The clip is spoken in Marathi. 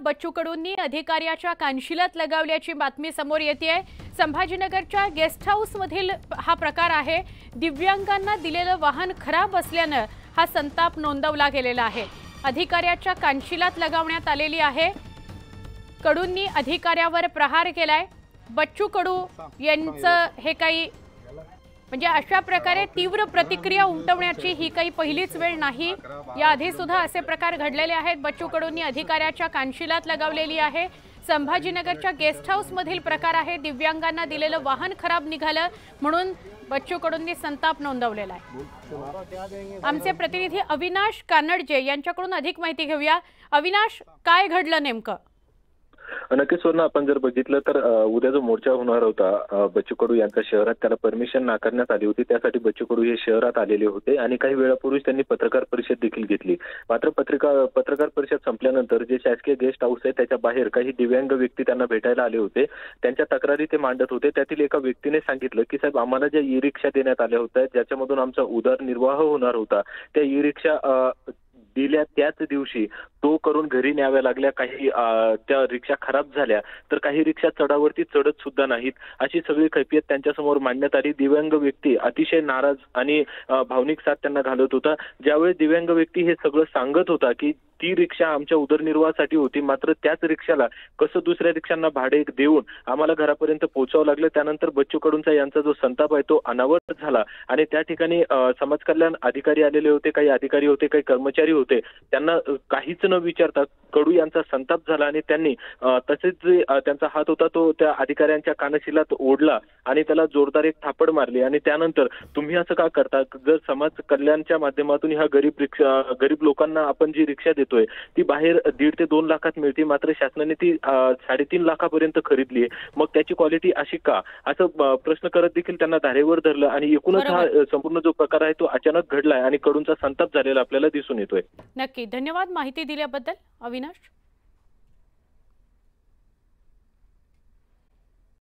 बच्चू कडूंनी अधिकाऱ्याच्या कानशिलात लगावल्याची बातमी समोर येतेय। संभाजीनगरच्या गेस्ट हाऊस मधील हा प्रकार आहे। दिव्यांगांना दिलेलं वाहन खराब असल्याने हा संताप नोंदवला गेलेला आहे। अधिकाऱ्याच्या कानशिलात लगावण्यात आलेली आहे। कडूंनी अधिकाऱ्यावर प्रहार केलाय। बच्चू कडू यांचं हे काही म्हणजे अशा प्रकारे तीव्र प्रतिक्रिया उमटवण्याची ही काही पहिलीच वेळ नाही। याआधी सुद्धा असे प्रकार घडलेले आहेत। बच्चू कडूंनी अधिकाऱ्याच्या कानशिलात लगावलेली आहे। संभाजीनगरच्या गेस्ट हाऊस मधील प्रकार आहे। दिव्यांगांना दिलेलं वाहन खराब निघालं म्हणून बच्चू कडूंनी संताप नोंदवलेला आहे। आमचे प्रतिनिधी अविनाश कानडजे यांच्याकडून अधिक माहिती घेऊया। अविनाश, काय घडलं नेमकं? नक्कीच स्वर्ण, आपण जर बघितलं तर उद्या जो मोर्चा होणार होता बच्चू कडू यांच्या शहरात, त्याला परमिशन नाकारण्यात आली होती। त्यासाठी बच्चू कडू हे शहरात आलेले होते आणि काही वेळापूर्वीच त्यांनी पत्रकार परिषद देखील घेतली। मात्र पत्रकार परिषद संपल्यानंतर जे शासकीय गेस्ट हाऊस आहे त्याच्या बाहेर काही दिव्यांग व्यक्ती त्यांना भेटायला आले होते। त्यांच्या तक्रारी ते मांडत होते। त्यातील एका व्यक्तीने सांगितलं की साहेब, आम्हाला ज्या ई रिक्षा देण्यात आल्या होत्या ज्याच्यामधून आमचा उदरनिर्वाह होणार होता, त्या ई रिक्षा दिल्या त्याच दिवशी तो करून घरी न्याव्या लागल्या। काही त्या रिक्षा खराब झाल्या तर काही रिक्षा चढावरती चढत सुद्धा नाहीत। अशी सगळी कैफियत त्यांच्यासमोर मांडण्यात आली। दिव्यांग व्यक्ती अतिशय नाराज आणि भावनिक साथ त्यांना घालत होता। ज्यावेळी दिव्यांग व्यक्ती हे सगळं सांगत होता की ती रिक्षा आमच्या उदरनिर्वाहासाठी होती, मात्र त्याच रिक्षाला कसं दुसऱ्या रिक्षांना भाडे देऊन आम्हाला घरापर्यंत पोहोचावं लागलं। त्यानंतर बच्चू कडूंचा यांचा जो संताप आहे तो अनावर झाला आणि त्या ठिकाणी समाज कल्याण अधिकारी आलेले होते, काही अधिकारी होते, काही कर्मचारी होते। त्यांना काहीच न विचारता कडू यांचा संताप झाला आणि त्यांनी तसेच जे त्यांचा हात होता तो त्या अधिकाऱ्यांच्या कानशिलात ओढला आणि त्याला जोरदार एक थापड मारली आणि त्यानंतर तुम्ही असं का करता? जर समाज कल्याणच्या माध्यमातून ह्या गरीब लोकांना आपण जी रिक्षा देतोय ती बाहेर 1.5 ते 2 लाखात मिळते, मात्र शासनाने ती 3.5 लाखापर्यंत खरीदली आहे, मग त्याची क्वालिटी अशी का? असं प्रश्न करत देखील त्यांना धारेवर धरलं आणि एकूणच हा संपूर्ण जो प्रकार आहे तो अचानक घडलाय आणि कडूंचा संताप झालेला आपल्याला दिसून येतोय। नक्की, धन्यवाद माहिती दिल्याबद्दल अविनाश।